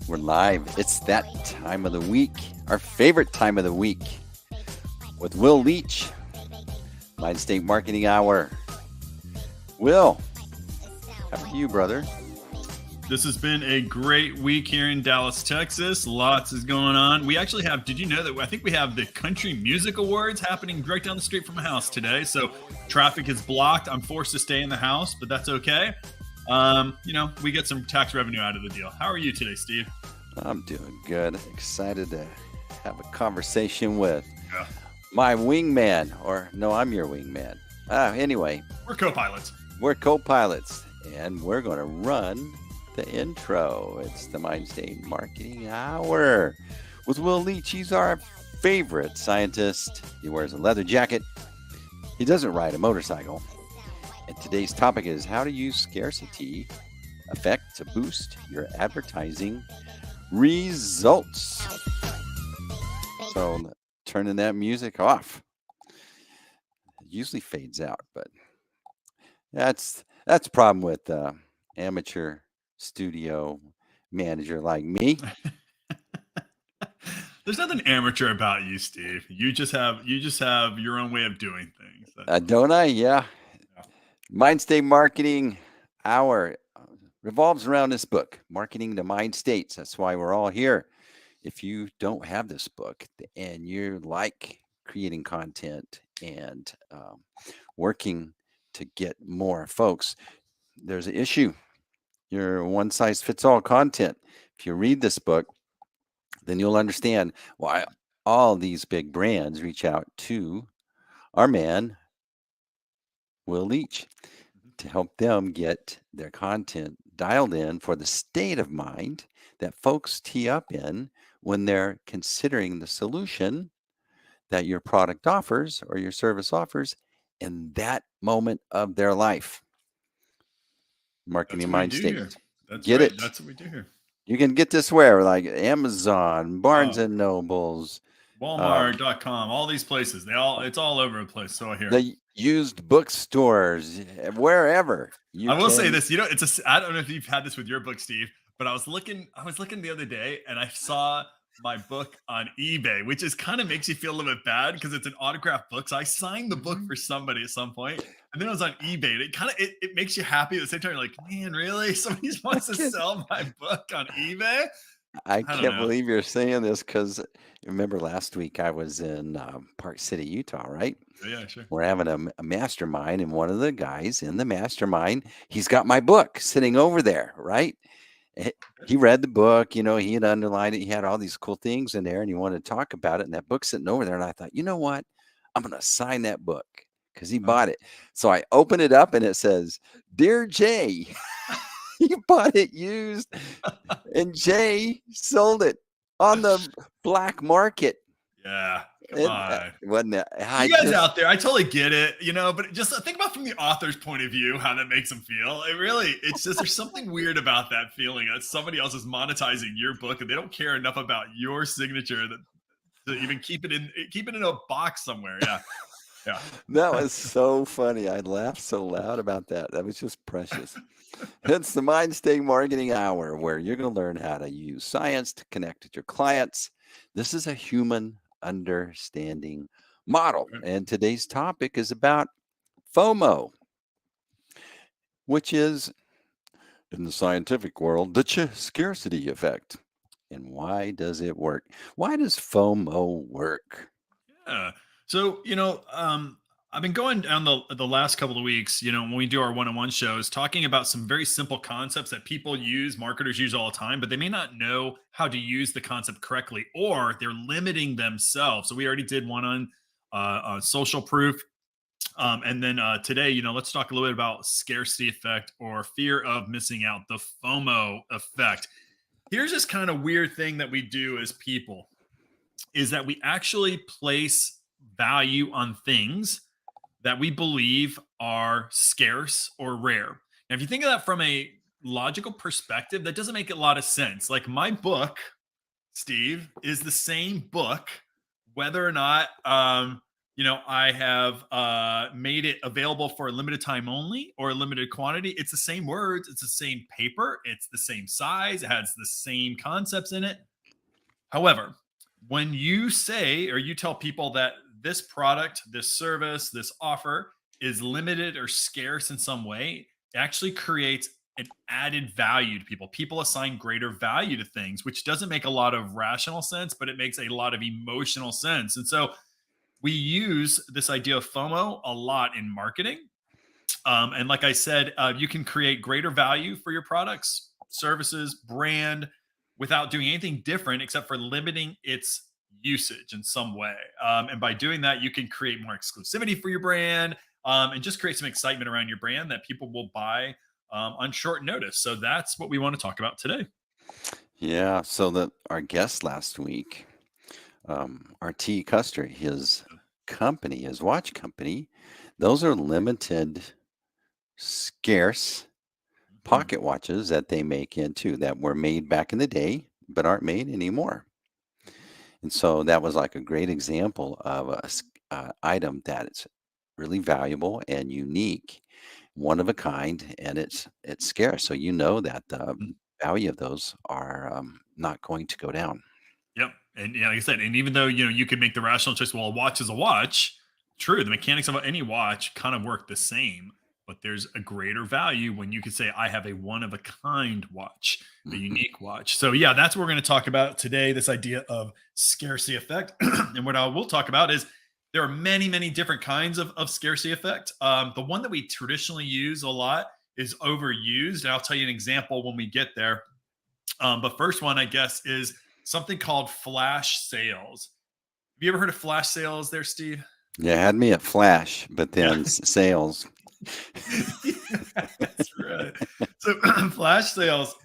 We're live. It's that time of the week, our favorite time of the week, with Will Leach, Mindstate Marketing Hour. Will, how are you, brother? This has been a great week here in Dallas, Texas. Lots is going on. We actually have, did you know that I think we have the Country Music Awards happening right down the street from my house today. So traffic is blocked. I'm forced to stay in the house, but that's okay. We get some tax revenue out of the deal. How are you today, Steve? I'm doing good. Excited to have a conversation with Yeah. my wingman, or no, I'm your wingman. Anyway, We're co-pilots. we're co-pilots, and we're going to run the intro. It's the Mindstate Marketing Hour with Will Leach. He's our favorite scientist. He wears a leather jacket. He doesn't ride a motorcycle. And today's topic is how to use scarcity effect to boost your advertising results. So turning that music off. It usually fades out, but that's a problem with amateur studio manager like me. There's nothing amateur about you, Steve. You just have your own way of doing things. Don't I? Yeah. Yeah. Mindstate Marketing Hour revolves around this book, Marketing to Mind States. That's why we're all here. If you don't have this book and you like creating content and working to get more folks, there's an issue. Your one size fits all content. If you read this book, then you'll understand why all these big brands reach out to our man, Will Leach, to help them get their content dialed in for the state of mind that folks tee up in when they're considering the solution that your product offers or your service offers in that moment of their life. Marketing Mind State. That's Get right. it. That's what we do here. You can get this where? Like Amazon, Barnes and Nobles, Walmart.com, all these places. It's all over the place. So I hear. the used bookstores, wherever. I will say this, I don't know if you've had this with your book, Steve, but I was looking the other day and I saw my book on eBay, which is kind of makes you feel a little bit bad because it's an autographed book. So I signed the book for somebody at some point, and then I was on eBay. And it makes you happy at the same time. You're like, man, really? Somebody wants to sell my book on eBay? I can't believe you're saying this because remember last week I was in Park City, Utah, right? Yeah, sure. We're having a mastermind, and one of the guys in the mastermind, he's got my book sitting over there, right? He read the book, he had underlined it. He had all these cool things in there and he wanted to talk about it. And that book's sitting over there. And I thought, you know what? I'm going to sign that book because he bought it. So I open it up and it says, Dear Jay, you bought it used and Jay sold it on the black market. Yeah. Come on. Wasn't it? You guys out there, I totally get it, but just think about from the author's point of view, how that makes them feel. It's just, there's something weird about that feeling that somebody else is monetizing your book and they don't care enough about your signature to even keep it in a box somewhere. Yeah. Yeah. That was so funny. I laughed so loud about that. That was just precious. It's the Mindstate Marketing Hour where you're going to learn how to use science to connect with your clients. This is a human understanding model. And today's topic is about FOMO, which is, in the scientific world, the scarcity effect. And why does it work? Why does FOMO work? Yeah. So, I've been going down the last couple of weeks, when we do our one-on-one shows, talking about some very simple concepts that marketers use all the time, but they may not know how to use the concept correctly, or they're limiting themselves. So we already did one on social proof. And then today, let's talk a little bit about scarcity effect or fear of missing out, the FOMO effect. Here's this kind of weird thing that we do as people is that we actually place value on things that we believe are scarce or rare. Now, if you think of that from a logical perspective, that doesn't make a lot of sense. Like my book, Steve, is the same book, whether or not I have made it available for a limited time only or a limited quantity. It's the same words, it's the same paper, it's the same size, it has the same concepts in it. However, when you say or you tell people that this product, this service, this offer is limited or scarce in some way, it actually creates an added value to people. People assign greater value to things, which doesn't make a lot of rational sense, but it makes a lot of emotional sense. And so we use this idea of FOMO a lot in marketing. And like I said, you can create greater value for your products, services, brand without doing anything different except for limiting its usage in some way. And by doing that, you can create more exclusivity for your brand and just create some excitement around your brand that people will buy on short notice. So that's what we want to talk about today. Yeah. So our guest last week, RT Custer, his company, his watch company, those are limited, scarce Mhm. pocket watches that they make into that were made back in the day, but aren't made anymore. And so that was like a great example of item that is really valuable and unique, one of a kind, and it's scarce. So you know that the Mhm. value of those are not going to go down. Yep. And yeah, like I said, and even though you could make the rational choice, well, a watch is a watch. True, the mechanics of any watch kind of work the same, but there's a greater value when you could say, I have a one of a kind watch, a Mhm. unique watch. So yeah, that's what we're going to talk about today. This idea of scarcity effect, and what I will talk about is there are many, many different kinds of scarcity effect. The one that we traditionally use a lot is overused, and I'll tell you an example when we get there. But first one, I guess, is something called flash sales. Have you ever heard of flash sales there, Steve? Yeah, had me at Flash, but Yeah. then sales. That's right. So flash sales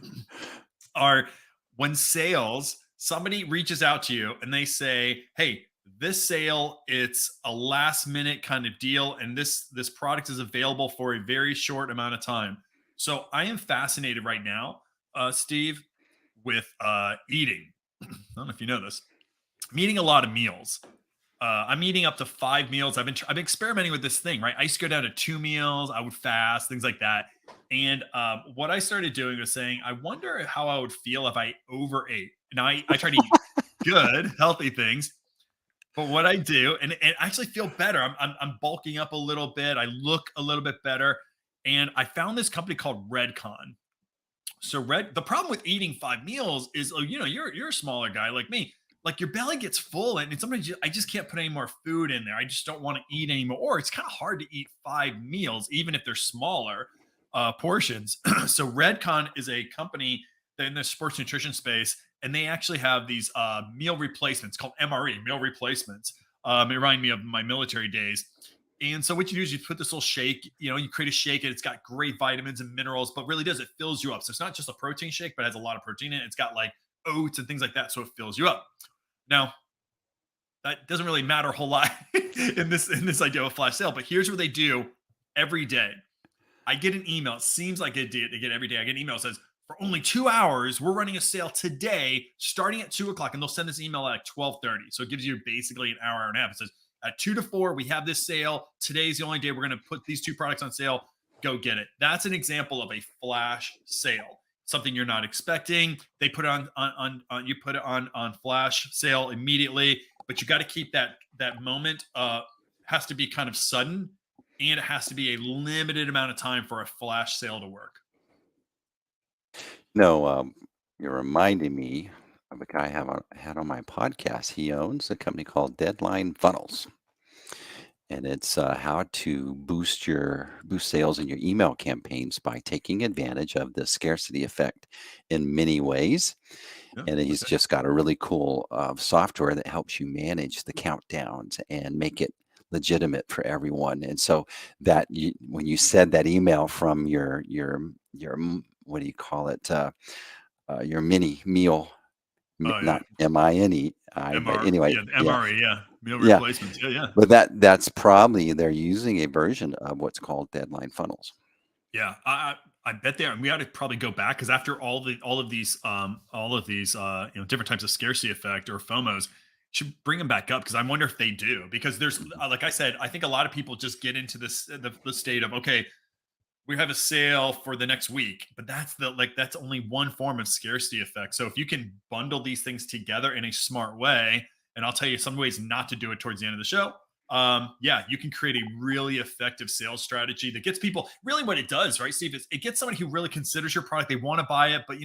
are when somebody reaches out to you and they say, hey, this sale, it's a last minute kind of deal, and this product is available for a very short amount of time. So I am fascinated right now, Steve, with eating. I don't know if you know this. I'm eating a lot of meals. I'm eating up to 5 meals. I've been experimenting with this thing, right? I used to go down to 2 meals. I would fast, things like that. And what I started doing was saying, I wonder how I would feel if I overate. Now I try to eat good, healthy things, but what I do, and I actually feel better. I'm bulking up a little bit. I look a little bit better, and I found this company called Redcon. So the problem with eating 5 meals is, oh, you're a smaller guy like me. Like your belly gets full, and sometimes I just can't put any more food in there. I just don't want to eat anymore. Or it's kind of hard to eat 5 meals, even if they're smaller portions. So Redcon is a company that in the sports nutrition space, and they actually have these meal replacements called MRE, meal replacements. It reminded me of my military days. And so what you do is you put this little shake, you create a shake and it's got great vitamins and minerals, but really does, it fills you up. So it's not just a protein shake, but it has a lot of protein in it. It's got like oats and things like that. So it fills you up. Now, that doesn't really matter a whole lot in this idea of a flash sale, but here's what they do every day. I get an email. It seems like they get every day. I get an email that says, for only 2 hours, we're running a sale today, starting at 2 o'clock. And they'll send this email at like 12:30. So it gives you basically an hour and a half. It says, at 2 to 4, we have this sale. Today's the only day we're going to put these two products on sale. Go get it. That's an example of a flash sale. Something you're not expecting. They put it on you put it on flash sale immediately, but you got to keep that moment has to be kind of sudden, and it has to be a limited amount of time for a flash sale to work. No, you're reminding me of a guy had on my podcast. He owns a company called Deadline Funnels, and it's how to boost sales in your email campaigns by taking advantage of the scarcity effect in many ways. Yeah. And he's Okay. just got a really cool software that helps you manage the countdowns and make it legitimate for everyone. And so when you said that email from what do you call it? Your mini meal, Oh yeah. not MINEI, but MR. anyway, Yeah. yeah, MRE. Yeah. Meal yeah. replacements. Yeah. Yeah. But that's probably they're using a version of what's called deadline funnels. Yeah, I bet they are. And we ought to probably go back because after all of these different types of scarcity effect or FOMOs, should bring them back up, because I wonder if they do. Because there's, like I said, I think a lot of people just get into this the state of, okay, we have a sale for the next week, but that's only one form of scarcity effect. So if you can bundle these things together in a smart way, and I'll tell you some ways not to do it towards the end of the show. Yeah, you can create a really effective sales strategy that gets people, really what it does, right, Steve, is it gets somebody who really considers your product. They want to buy it, but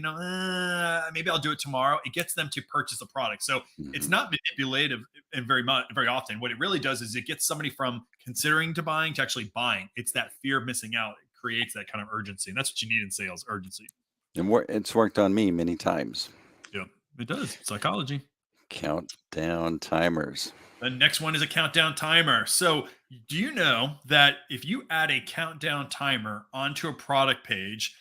maybe I'll do it tomorrow. It gets them to purchase the product. So it's Mhm. not manipulative, and very often what it really does is it gets somebody from considering to buying to actually buying. It's that fear of missing out. It creates that kind of urgency, and that's what you need in sales: urgency. And it's worked on me many times. Yeah, it does. Psychology. Countdown timers. The next one is a countdown timer. So, do you know that if you add a countdown timer onto a product page,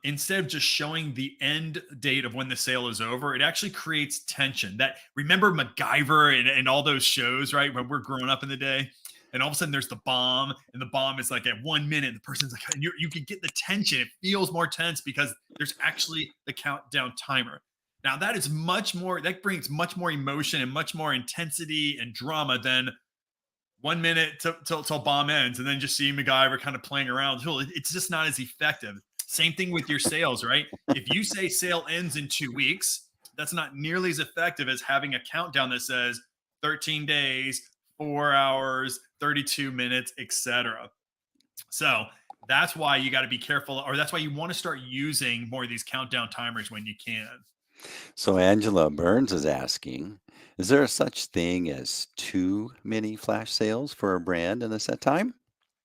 instead of just showing the end date of when the sale is over, it actually creates tension. That, remember MacGyver and all those shows, right? When we're growing up in the day, and all of a sudden there's the bomb, and the bomb is like at 1 minute, and the person's like, and you can get the tension. It feels more tense because there's actually the countdown timer. Now that is much more, that brings much more emotion and much more intensity and drama than 1 minute till bomb ends, and then just seeing MacGyver kind of playing around. It's just not as effective. Same thing with your sales, right? If you say sale ends in 2 weeks, that's not nearly as effective as having a countdown that says 13 days, 4 hours, 32 minutes, etc. So that's why you got to be careful, or that's why you want to start using more of these countdown timers when you can. So Angela Burns is asking, is there a such thing as too many flash sales for a brand in a set time?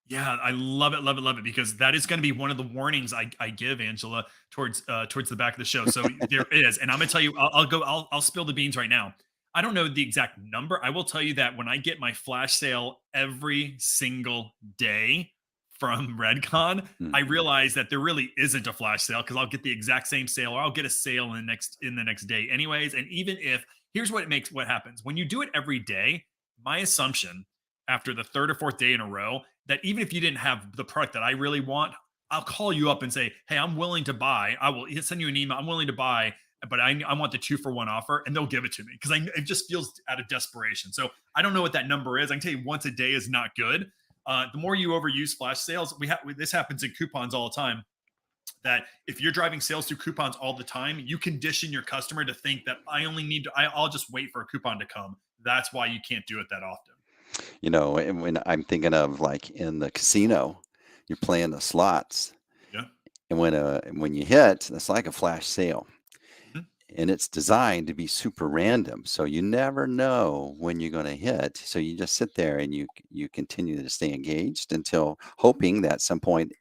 Yeah, I love it, love it, love it, because that is going to be one of the warnings I give Angela towards the back of the show. So there is, and I'm going to tell you, I'll spill the beans right now. I don't know the exact number. I will tell you that when I get my flash sale every single day from Redcon, I Mhm. realize that there really isn't a flash sale, because I'll get the exact same sale, or I'll get a sale in the next day anyways. And even if, here's what happens when you do it every day, my assumption after the third or fourth day in a row, that even if you didn't have the product that I really want, I'll call you up and say, hey, I'm willing to buy. I will send you an email. I'm willing to buy, but I want the 2-for-1 offer, and they'll give it to me, because it just feels out of desperation. So I don't know what that number is. I can tell you once a day is not good. The more you overuse flash sales, this happens in coupons all the time. That if you're driving sales through coupons all the time, you condition your customer to think that I'll just wait for a coupon to come. That's why you can't do it that often. And when I'm thinking of like in the casino, you're playing the slots, Yeah. and when you hit, it's like a flash sale, Mhm. and it's designed to be super random, so you never know when you're going to hit. So you just sit there and you continue to stay engaged until hoping that some point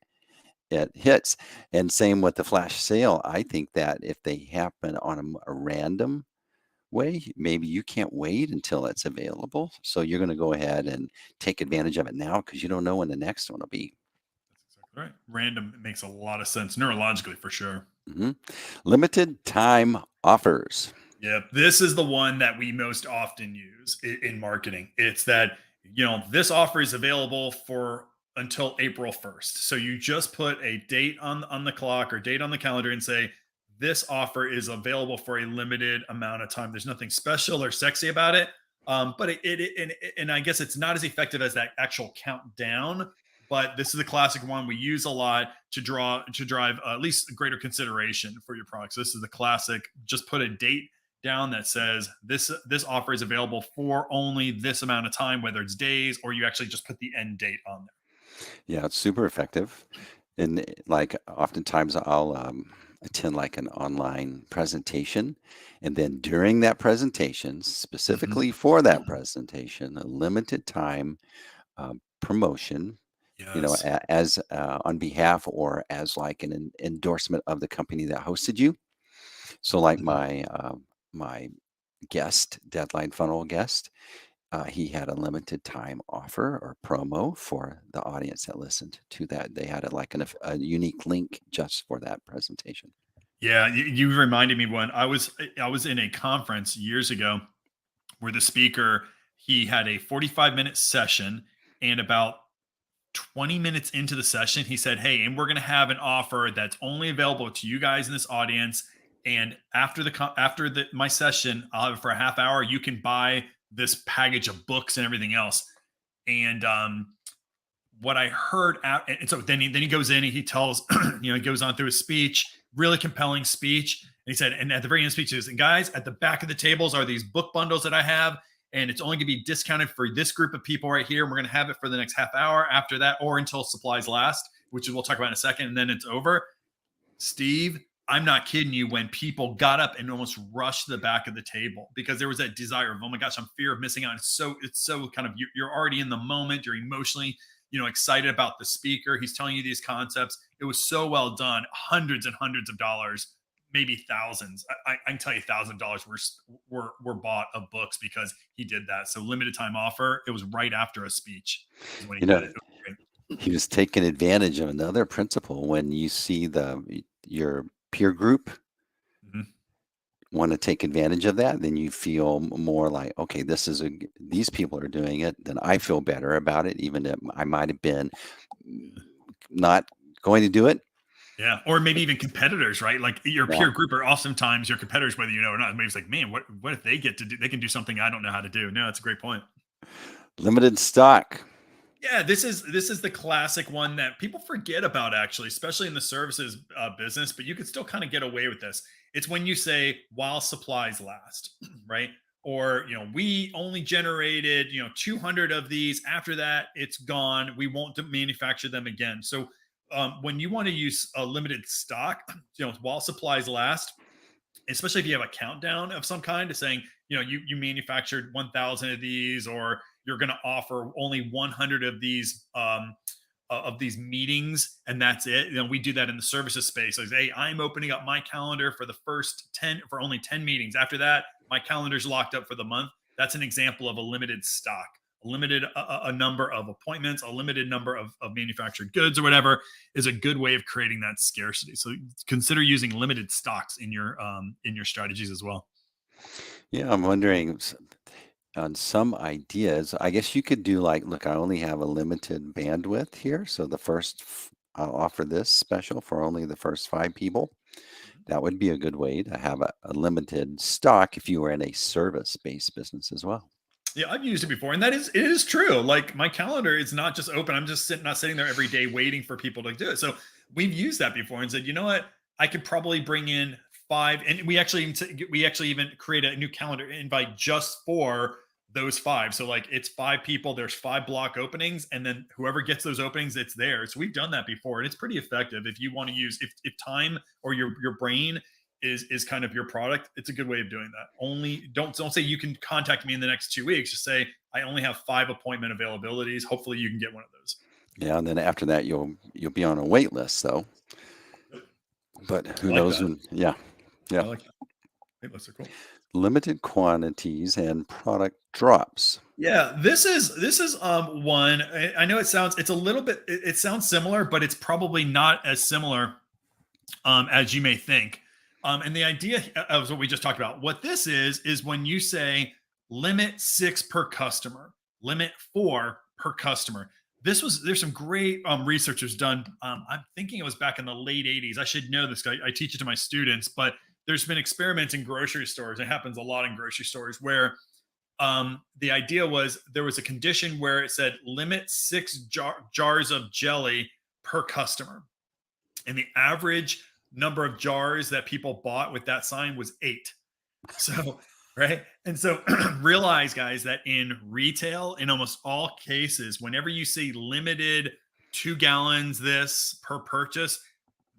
it hits. And same with the flash sale. I think that if they happen on a random way, maybe you can't wait until it's available. So you're going to go ahead and take advantage of it now because you don't know when the next one will be. That's exactly right. Random makes a lot of sense neurologically, for sure. Mhm. Limited time offers. Yep. This is the one that we most often use in marketing. It's that, this offer is available for until April 1st. So you just put a date on the clock, or date on the calendar, and say, this offer is available for a limited amount of time. There's nothing special or sexy about it. But and I guess it's not as effective as that actual countdown. But this is a classic one we use a lot to drive at least greater consideration for your product. So this is the classic. Just put a date down that says this offer is available for only this amount of time, whether it's days, or you actually just put the end date on Yeah, it's super effective. And like oftentimes I'll attend like an online presentation. And then during that presentation, there. Mhm. specifically for that presentation, a limited time promotion, Yes. as on behalf or as like an endorsement of the company that hosted you. So like Mhm. my guest, Deadline Funnel guest, he had a limited time offer or promo for the audience that listened to that. They had a unique link just for that presentation. Yeah, you reminded me when I was in a conference years ago where the speaker, he had a 45-minute session, and about 20 minutes into the session, he said, hey, and we're going to have an offer that's only available to you guys in this audience. And after my session, I'll have it for a half hour. You can buy this package of books and everything else. And what I heard and so then he goes in and he tells, he goes on through his speech, really compelling speech. And he said, and at the very end of the speech, he says, and guys, at the back of the tables are these book bundles that I have, and it's only going to be discounted for this group of people right here. And we're going to have it for the next half hour after that, or until supplies last, which we'll talk about in a second. And then it's over. Steve, I'm not kidding you, when people got up and almost rushed to the back of the table because there was that desire of, oh my gosh, I'm fear of missing out. It's so kind of, you're already in the moment. You're emotionally, excited about the speaker. He's telling you these concepts. It was so well done. Hundreds and hundreds of dollars, maybe thousands. I can tell you $1,000 were bought of books because he did that. So limited time offer. It was right after a speech is when he did it. It was great. He was taking advantage of another principle. When you see your peer group want to take advantage of that, then you feel more like, okay, these people are doing it, then I feel better about it, even if I might have been not going to do it. Yeah. Or maybe even competitors, right? Like your peer group are oftentimes your competitors, whether you know or not. Maybe it's like, man, what if they get to do, they can do something I don't know how to do. No, that's a great point. Limited stock. Yeah, this is the classic one that people forget about, actually, especially in the services business, but you could still kind of get away with this. It's when you say, while supplies last, right? Or, we only generated, 200 of these. After that, it's gone. We won't manufacture them again. So when you want to use a limited stock, while supplies last, especially if you have a countdown of some kind, to saying, you manufactured 1,000 of these, or you're going to offer only 100 of these meetings, and that's it. We do that in the services space. Like, hey, I'm opening up my calendar for the first 10 for only 10 meetings. After that, my calendar's locked up for the month. That's an example of a limited stock, a limited a number of appointments, a limited number of manufactured goods, or whatever, is a good way of creating that scarcity. So consider using limited stocks in your strategies as well. Yeah, I'm wondering on some ideas. I guess you could do like, look, I only have a limited bandwidth here, so I'll offer this special for only the first 5 people. That would be a good way to have a limited stock if you were in a service-based business as well. Yeah, I've used it before, and it is true. Like, my calendar is not just open. I'm just not sitting there every day waiting for people to do it. So we've used that before and said, you know what, I could probably bring in 5, and we actually even create a new calendar invite just for those 5. So like, it's 5 people, there's 5 block openings, and then whoever gets those openings, it's theirs. So we've done that before, and it's pretty effective. If you want to use, if time or your brain is kind of your product, it's a good way of doing that. Only don't say you can contact me in the next 2 weeks. Just say, I only have 5 appointment availabilities. Hopefully you can get one of those. Yeah, and then after that you'll be on a wait list though. But who knows when, yeah. I like that. Wait lists are cool. Limited quantities and product drops. Yeah, this is one. I know it sounds similar, but it's probably not as similar as you may think. And the idea of what we just talked about, what this is when you say limit 6 per customer, limit 4 per customer. There's some great researchers done. I'm thinking it was back in the late 80s. I should know this. I teach it to my students, but there's been experiments in grocery stores. It happens a lot in grocery stores where the idea was there was a condition where it said limit 6 jars of jelly per customer. And the average number of jars that people bought with that sign was 8. So, right. And so realize, guys, that in retail, in almost all cases, whenever you see limited 2 gallons this per purchase,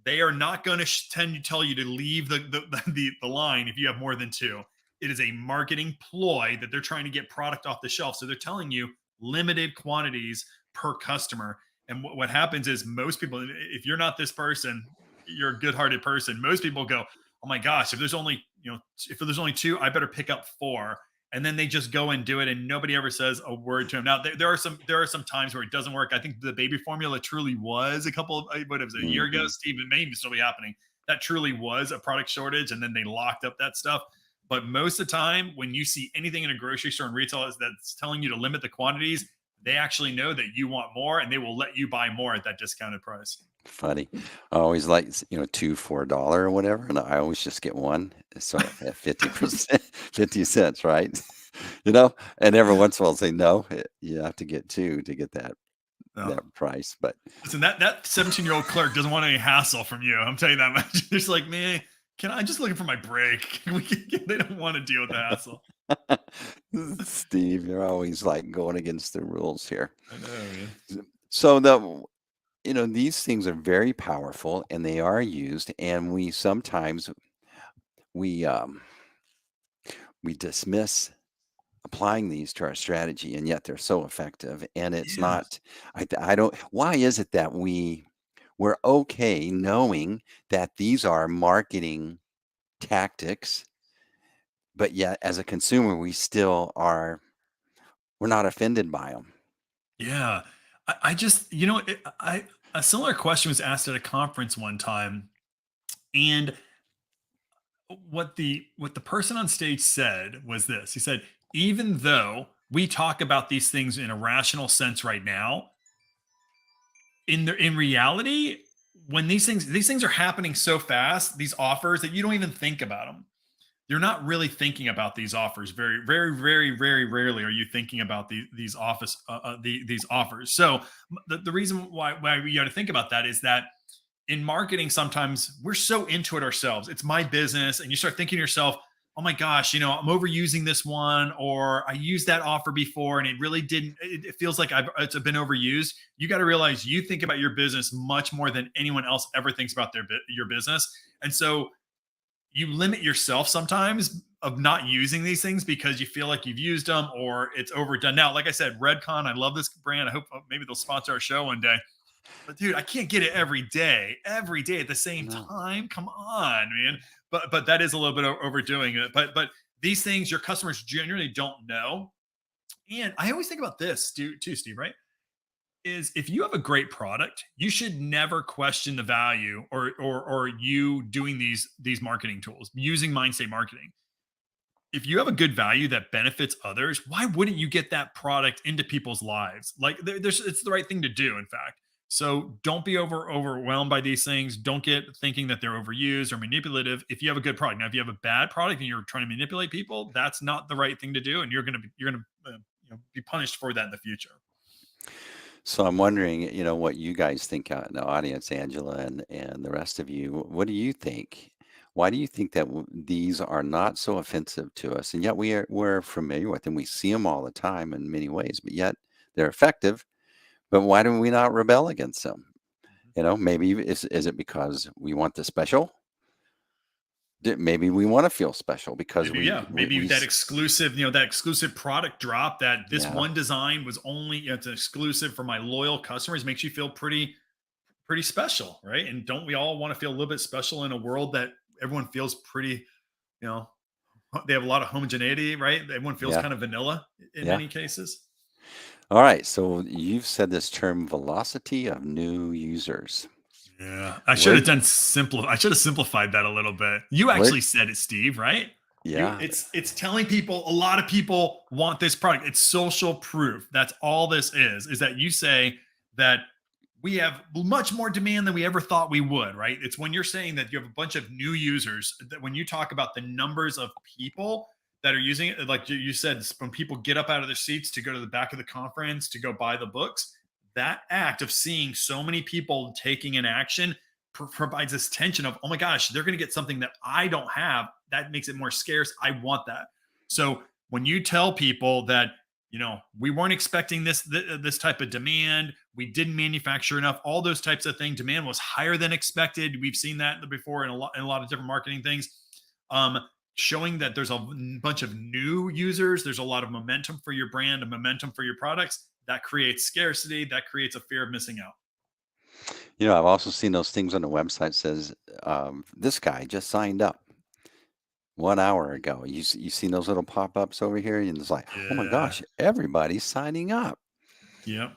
they are not going to tend to tell you to leave the line if you have more than 2. It is a marketing ploy that they're trying to get product off the shelf. So they're telling you limited quantities per customer. And what happens is, most people, if you're not this person, you're a good-hearted person. Most people go, oh my gosh, if there's only 2, I better pick up 4. And then they just go and do it, and nobody ever says a word to them. Now, there are some times where it doesn't work. I think the baby formula truly was a year ago, Steve, it may even still be happening. That truly was a product shortage, and then they locked up that stuff. But most of the time, when you see anything in a grocery store and retail that's telling you to limit the quantities, they actually know that you want more, and they will let you buy more at that discounted price. Funny. I always like, two for $1 or whatever, and I always just get one. So at 50%, 50 cents, right? And every once in a while I'll say, no, you have to get two to get that No. price. But Listen, that 17-year-old clerk doesn't want any hassle from you. I'm telling you that much. They're just like, man, I'm just looking for my break. They don't want to deal with the hassle. Steve, you're always like going against the rules here. I know, man. So these things are very powerful and they are used, and we sometimes we dismiss applying these to our strategy, and yet they're so effective. And it's Yes. not, I don't, why is it that we're okay knowing that these are marketing tactics, but yet as a consumer, we're not offended by them? Yeah. I just, a similar question was asked at a conference one time. And what the person on stage said was this. He said, even though we talk about these things in a rational sense right now, in reality, when these things are happening so fast, these offers, that you don't even think about them. You're not really thinking about these offers. Very, very, very, very rarely are you thinking about these offers. So the reason why we got to think about that is that in marketing, sometimes we're so into it ourselves. It's my business, and you start thinking to yourself, "Oh my gosh, I'm overusing this one, or I used that offer before, and it really didn't. It feels like it's been overused." You got to realize you think about your business much more than anyone else ever thinks about your business, and so you limit yourself sometimes of not using these things because you feel like you've used them or it's overdone. Now, like I said, Redcon, I love this brand. I hope maybe they'll sponsor our show one day. But dude, I can't get it every day at the same No. time. Come on, man. But that is a little bit overdoing it. But these things your customers generally don't know. And I always think about this too, Steve, right? Is if you have a great product, you should never question the value or you doing these marketing tools, using Mindstate marketing. If you have a good value that benefits others, why wouldn't you get that product into people's lives? Like it's the right thing to do, in fact. So don't be overwhelmed by these things. Don't get thinking that they're overused or manipulative. If you have a good product, now if you have a bad product and you're trying to manipulate people, that's not the right thing to do, and you're gonna be punished for that in the future. So I'm wondering, what you guys think out in the audience, Angela and the rest of you. What do you think? Why do you think that these are not so offensive to us, and yet we're familiar with them? We see them all the time in many ways, but yet they're effective. But why do we not rebel against them? Maybe is it because we want the special? Maybe we want to feel special because Maybe, yeah, maybe that exclusive product drop, that this yeah. one design was only, it's exclusive for my loyal customers, makes you feel pretty special, right? And don't we all want to feel a little bit special in a world that everyone feels pretty, you know, they have a lot of homogeneity, right? Everyone feels Yeah. kind of vanilla in Yeah. many cases. All right. So you've said this term, velocity of new users. Yeah, I should have simplified that a little bit. You Where, actually said it, Steve, right? yeah. It's telling people, a lot of people want this product. It's social proof. That's all this is that you say that we have much more demand than we ever thought we would, right? It's when you're saying that you have a bunch of new users, that when you talk about the numbers of people that are using it, like you said, when people get up out of their seats to go to the back of the conference to go buy the books, that act of seeing so many people taking an action provides this tension of, oh my gosh, they're going to get something that I don't have. That makes it more scarce. I want that. So when you tell people that, we weren't expecting this type of demand, we didn't manufacture enough, all those types of things, demand was higher than expected. We've seen that before in a lot of different marketing things. Showing that there's a bunch of new users, there's a lot of momentum for your brand and momentum for your products. That creates scarcity. That creates a fear of missing out. I've also seen those things on the website says, this guy just signed up 1 hour ago. You seen those little pop-ups over here, and it's like, oh my Yeah. gosh, everybody's signing up. Yep.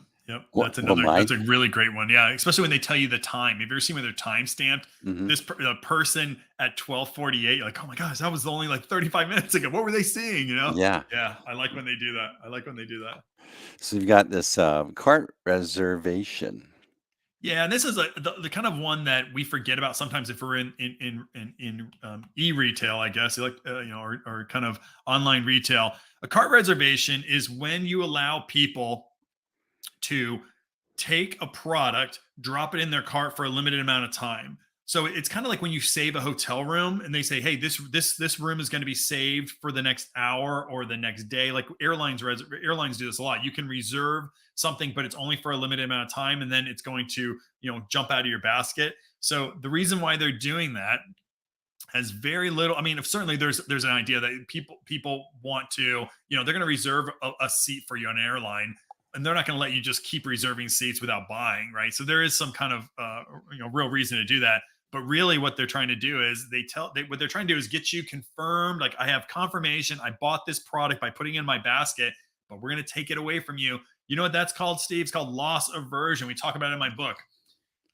Well, That's a really great one. Yeah. Especially when they tell you the time. Have you ever seen when they're time stamped? mhm. This person at 12:48, you're like, oh my gosh, that was only like 35 minutes ago. What were they seeing? Yeah. Yeah. I like when they do that. So you've got this cart reservation. Yeah, and this is the kind of one that we forget about sometimes if we're in e-retail, I guess, like or kind of online retail. A cart reservation is when you allow people to take a product, drop it in their cart for a limited amount of time. So it's kind of like when you save a hotel room and they say, "Hey, this room is going to be saved for the next hour or the next day." Like airlines do this a lot. You can reserve something, but it's only for a limited amount of time, and then it's going to jump out of your basket. So the reason why they're doing that has very little. I mean, if certainly there's an idea that people want to, they're going to reserve a seat for you on an airline, and they're not going to let you just keep reserving seats without buying, right? So there is some kind of real reason to do that. But really, what they're trying to do is what they're trying to do is get you confirmed. Like, I have confirmation, I bought this product by putting it in my basket, but we're going to take it away from you. You know what that's called, Steve? It's called loss aversion. We talk about it in my book.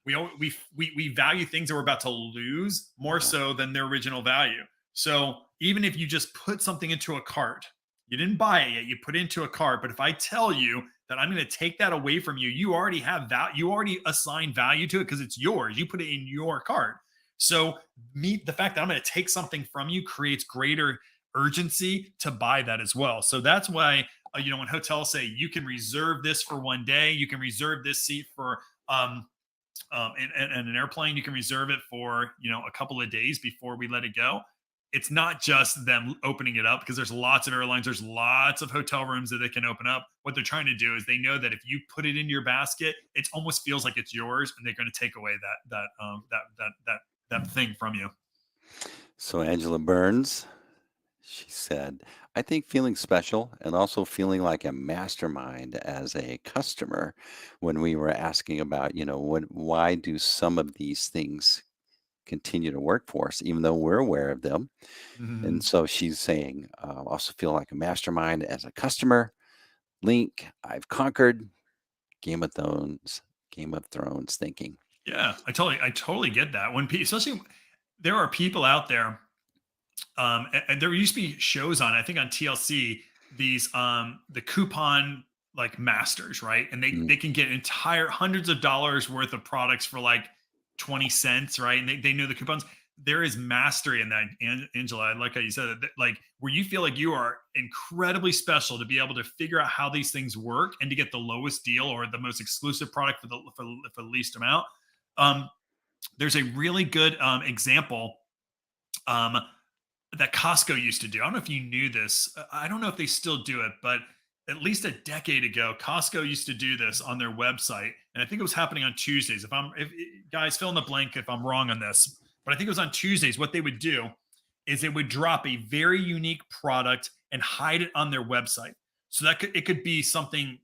We value things that we're about to lose more so than their original value. So even if you just put something into a cart, you didn't buy it yet, you put it into a cart, but if I tell you that I'm going to take that away from you, you already have that, you already assign value to it because it's yours. You put it in your cart. So the fact that I'm going to take something from you creates greater urgency to buy that as well. So that's why when hotels say you can reserve this for one day, you can reserve this seat for and an airplane, you can reserve it for a couple of days before we let it go. It's not just them opening it up, because there's lots of airlines, there's lots of hotel rooms that they can open up. What they're trying to do is they know that if you put it in your basket, it almost feels like it's yours, and they're going to take away that thing from you. So Angela Burns, she said, I think feeling special and also feeling like a mastermind as a customer when we were asking about, why do some of these things continue to work for us, even though we're aware of them. And Mhm. so she's saying, also feel like a mastermind as a customer. Link, I've conquered Game of Thrones thinking. Yeah, I totally get that. Especially there are people out there, and there used to be shows on, I think on TLC, these the coupon like masters, right? And Mm, they can get entire hundreds of dollars worth of products for like 20 cents, right? And they know the coupons. There is mastery in that, Angela. I like how you said it, like where you feel like you are incredibly special to be able to figure out how these things work and to get the lowest deal or the most exclusive product for the least amount. Um, there's a really good example um, that Costco used to do. I don't know if you knew this. I don't know if they still do it, but at least a decade ago, Costco used to do this on their website, and I think it was happening on Tuesdays. If guys fill in the blank if I'm wrong on this, but I think it was on Tuesdays. What they would do is they would drop a very unique product and hide it on their website. So it could be something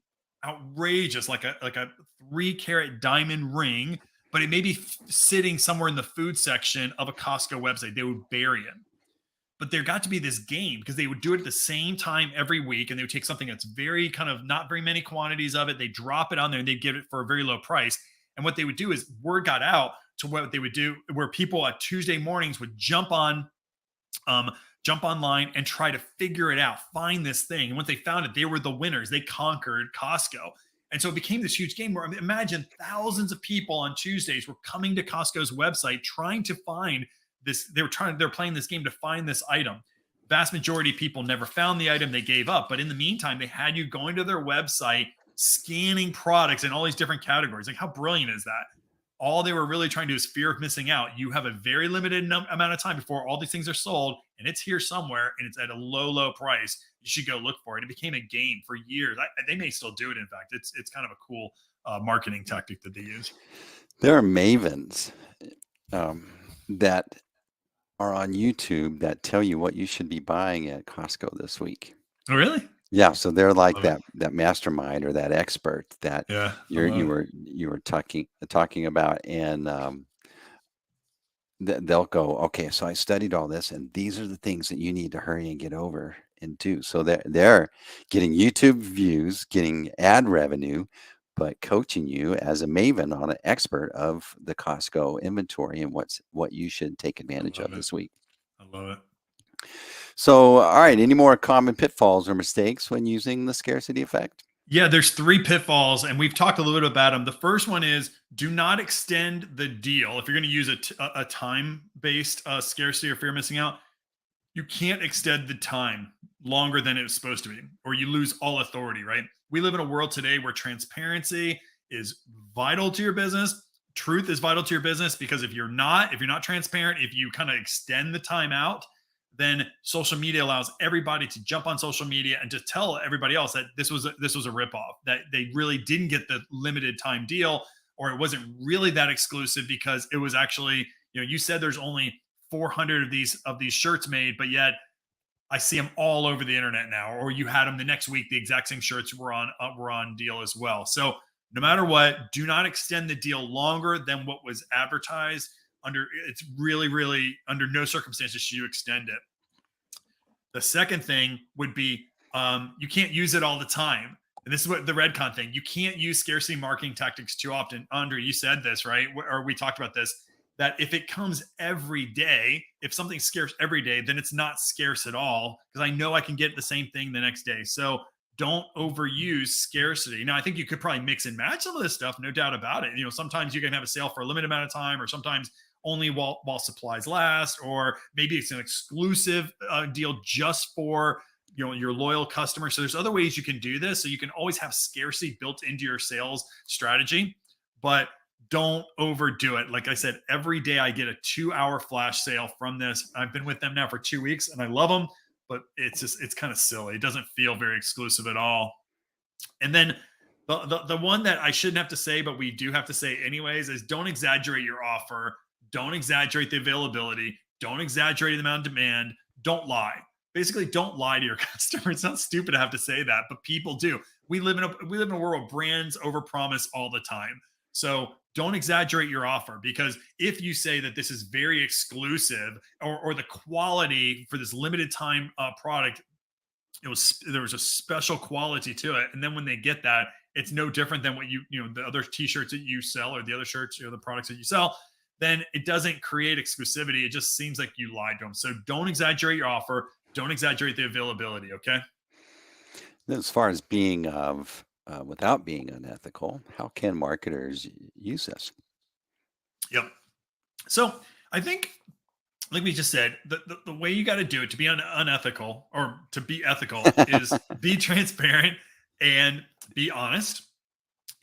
outrageous, like a 3 carat diamond ring, but it may be sitting somewhere in the food section of a Costco website. They would bury it, but there got to be this game because they would do it at the same time every week, and they would take something that's very kind of not very many quantities of it, they drop it on there, and they'd give it for a very low price. And what they would do is word got out to what they would do, where people at Tuesday mornings would um, jump online and try to figure it out, find this thing. And once they found it, they were the winners. They conquered Costco. And so it became this huge game where, I mean, imagine thousands of people on Tuesdays were coming to Costco's website trying to find this. They're playing this game to find this item. Vast majority of people never found the item, they gave up. But in the meantime, they had you going to their website, scanning products in all these different categories. Like, how brilliant is that? All they were really trying to do is fear of missing out. You have a very limited amount of time before all these things are sold, and it's here somewhere, and it's at a low price. You should go look for it. It became a game for years. They may still do it. In fact, it's kind of a cool marketing tactic that they use. There are mavens that are on YouTube that tell you what you should be buying at Costco this week. Oh, really? Yeah, so they're like Love it. that mastermind or that expert that Yeah, I you're love you it. were you were talking about, and they'll go, okay, so I studied all this, and these are the things that you need to hurry and get over and do. So they're getting YouTube views, getting ad revenue, but coaching you as a maven on an expert of the Costco inventory and what you should take I advantage of love it. this week. I love it. So, all right, any more common pitfalls or mistakes when using the scarcity effect? Yeah, there's three pitfalls, and we've talked a little bit about them. The first one is do not extend the deal. If you're going to use a time-based scarcity or fear of missing out, you can't extend the time longer than it's supposed to be, or you lose all authority, right? We live in a world today where transparency is vital to your business. Truth is vital to your business, because if you're not transparent, if you kind of extend the time out, then social media allows everybody to jump on social media and just tell everybody else that this was a ripoff, that they really didn't get the limited time deal, or it wasn't really that exclusive because it was actually, you said there's only 400 of these shirts made, but yet I see them all over the internet now. Or you had them the next week, the exact same shirts were on deal as well. So no matter what, do not extend the deal longer than what was advertised. It's really, really under no circumstances should you extend it. The second thing would be you can't use it all the time. And this is what the Redcon thing. You can't use scarcity marketing tactics too often. Andre, you said this, right? Or we talked about this, that if it comes every day, if something's scarce every day, then it's not scarce at all, because I know I can get the same thing the next day. So don't overuse scarcity. Now, I think you could probably mix and match some of this stuff, no doubt about it. Sometimes you can have a sale for a limited amount of time, or sometimes only while supplies last, or maybe it's an exclusive deal just for your loyal customers. So there's other ways you can do this. So you can always have scarcity built into your sales strategy, but don't overdo it. Like I said, every day I get a 2-hour flash sale from this. I've been with them now for 2 weeks and I love them, but it's kind of silly. It doesn't feel very exclusive at all. And then the one that I shouldn't have to say, but we do have to say anyways, is don't exaggerate your offer. Don't exaggerate the availability. Don't exaggerate the amount of demand. Don't lie. Basically, don't lie to your customer. It sounds stupid to have to say that, but people do. We live in a world where brands overpromise all the time. So don't exaggerate your offer, because if you say that this is very exclusive, or the quality for this limited time product, there was a special quality to it, and then when they get that, it's no different than what the other t-shirts that you sell, or the other shirts, or the products that you sell, then it doesn't create exclusivity. It just seems like you lied to them. So don't exaggerate your offer. Don't exaggerate the availability. Okay. As far as being without being unethical, how can marketers use this? Yep. So I think, like we just said, the way you got to do it to be unethical, or to be ethical, is be transparent and be honest.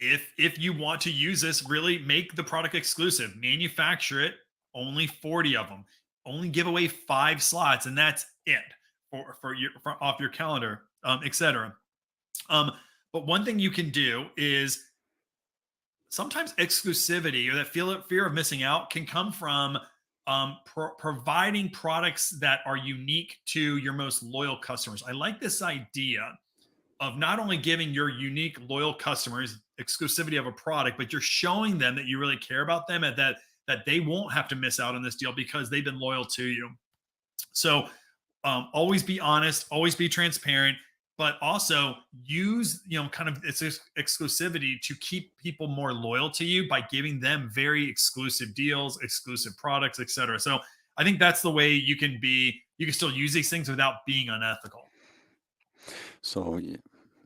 If you want to use this, really make the product exclusive, manufacture it, only 40 of them, only give away 5 slots, and that's it for off your calendar, etc. But one thing you can do is, sometimes exclusivity, or that fear of missing out, can come from providing products that are unique to your most loyal customers. I like this idea of not only giving your unique loyal customers exclusivity of a product, but you're showing them that you really care about them, and that they won't have to miss out on this deal because they've been loyal to you. So always be honest, always be transparent, but also use kind of its exclusivity to keep people more loyal to you by giving them very exclusive deals, exclusive products, etc. So I think that's the way you can still use these things without being unethical. So it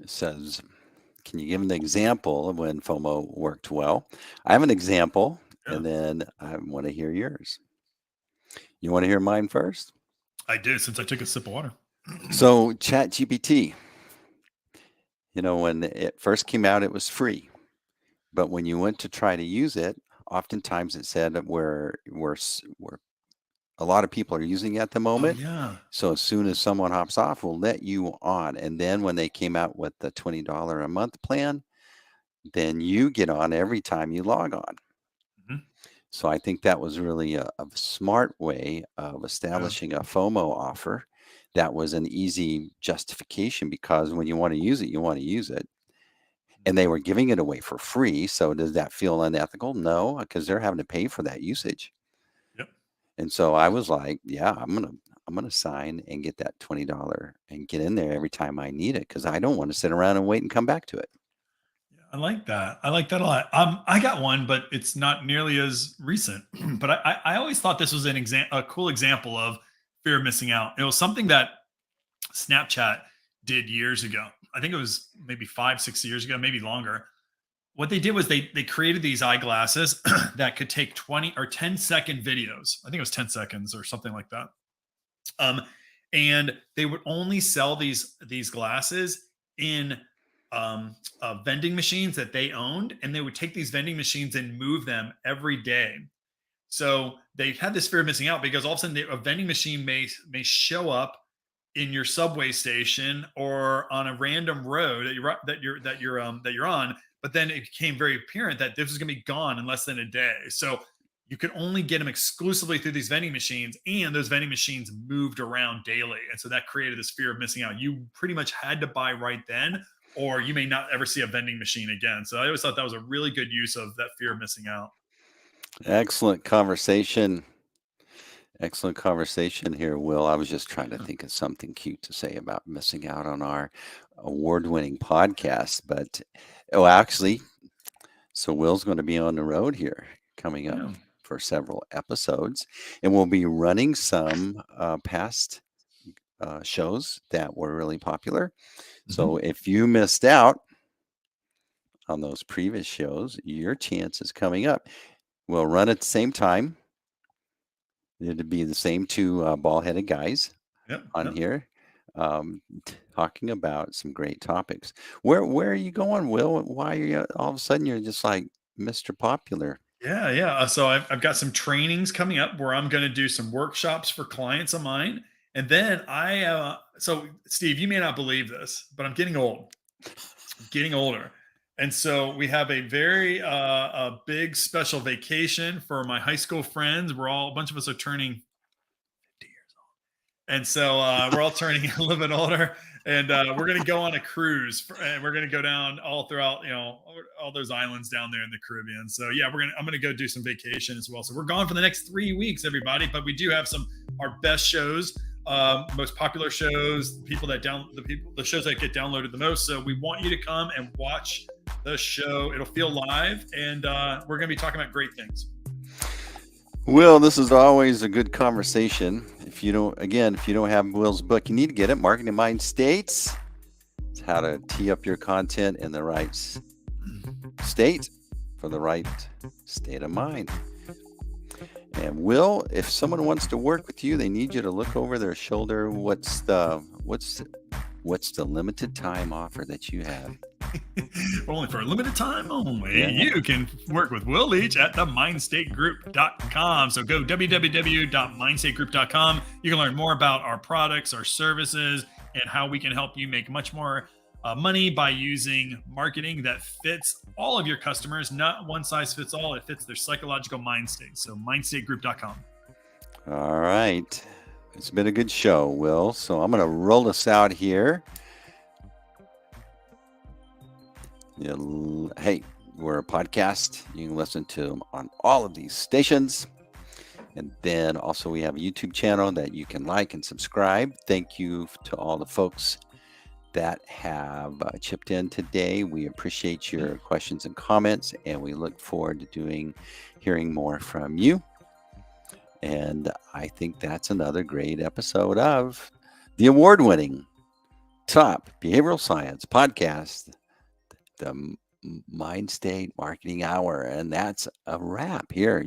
says, can you give an example of when FOMO worked well? I have an example, and then I want to hear yours. You want to hear mine first? I do, since I took a sip of water. So ChatGPT, when it first came out, it was free. But when you went to try to use it, oftentimes it said that where a lot of people are using it at the moment. Oh, yeah. So as soon as someone hops off, we'll let you on. And then when they came out with the $20 a month plan, then you get on every time you log on. Mm-hmm. So I think that was really a smart way of establishing a FOMO offer. That was an easy justification, because when you want to use it, you want to use it. And they were giving it away for free. So does that feel unethical? No, because they're having to pay for that usage. Yep. And so I was like, yeah, I'm gonna sign and get that $20 and get in there every time I need it, because I don't want to sit around and wait and come back to it. I like that. I like that a lot. I got one, but it's not nearly as recent. But I always thought this was a cool example of fear of missing out. It was something that Snapchat did years ago. I think it was maybe 5, 6 years ago, maybe longer. What they did was they created these eyeglasses that could take 20 or 10-second videos. I think it was 10 seconds or something like that. Um, and they would only sell these glasses in vending machines that they owned, and they would take these vending machines and move them every day. So they had this fear of missing out because all of a sudden a vending machine may show up in your subway station or on a random road that you're on, but then it became very apparent that this was going to be gone in less than a day. So you could only get them exclusively through these vending machines, and those vending machines moved around daily, and so that created this fear of missing out. You pretty much had to buy right then, or you may not ever see a vending machine again. So I always thought that was a really good use of that fear of missing out. Excellent conversation. Excellent conversation here, Will. I was just trying to think of something cute to say about missing out on our award-winning podcast, but actually, so Will's going to be on the road here coming up Yeah. for several episodes, and we'll be running some past shows that were really popular. So if you missed out on those previous shows, your chance is coming up. We'll run at the same time. It'd be the same two bald-headed guys on here talking about some great topics. Where are you going, Will? Why are you all of a sudden you're just like Mr. Popular? Yeah. So I've got some trainings coming up where I'm going to do some workshops for clients of mine. And then so Steve, you may not believe this, but I'm getting old. I'm getting older. And so we have a very a big special vacation for my high school friends. A bunch of us are turning 50 years old. And so we're all turning a little bit older. And we're going to go on a cruise, and we're going to go down all throughout, all those islands down there in the Caribbean. So yeah, I'm going to go do some vacation as well. So we're gone for the next 3 weeks, everybody. But we do have our best shows, most popular shows, the shows that get downloaded the most. So we want you to come and watch the show. It'll feel live, and we're going to be talking about great things. Will, this is always a good conversation. If you don't have Will's book, you need to get it. Marketing Mind States. It's how to tee up your content in the right state for the right state of mind. And Will, if someone wants to work with you, they need you to look over their shoulder. What's the limited time offer that you have? Only for a limited time only. Yeah. You can work with Will Leach at the mindstategroup.com. So go www.mindstategroup.com. You can learn more about our products, our services, and how we can help you make much more money by using marketing that fits all of your customers. Not one size fits all. It fits their psychological mind state. So mindstategroup.com. All right. It's been a good show, Will. So I'm going to roll us out here. Hey, we're a podcast. You can listen to them on all of these stations. And then also we have a YouTube channel that you can like and subscribe. Thank you to all the folks that have chipped in today. We appreciate your questions and comments, and we look forward to hearing more from you. And I think that's another great episode of the award-winning top behavioral science podcast, the Mindstate Marketing Hour. And that's a wrap here.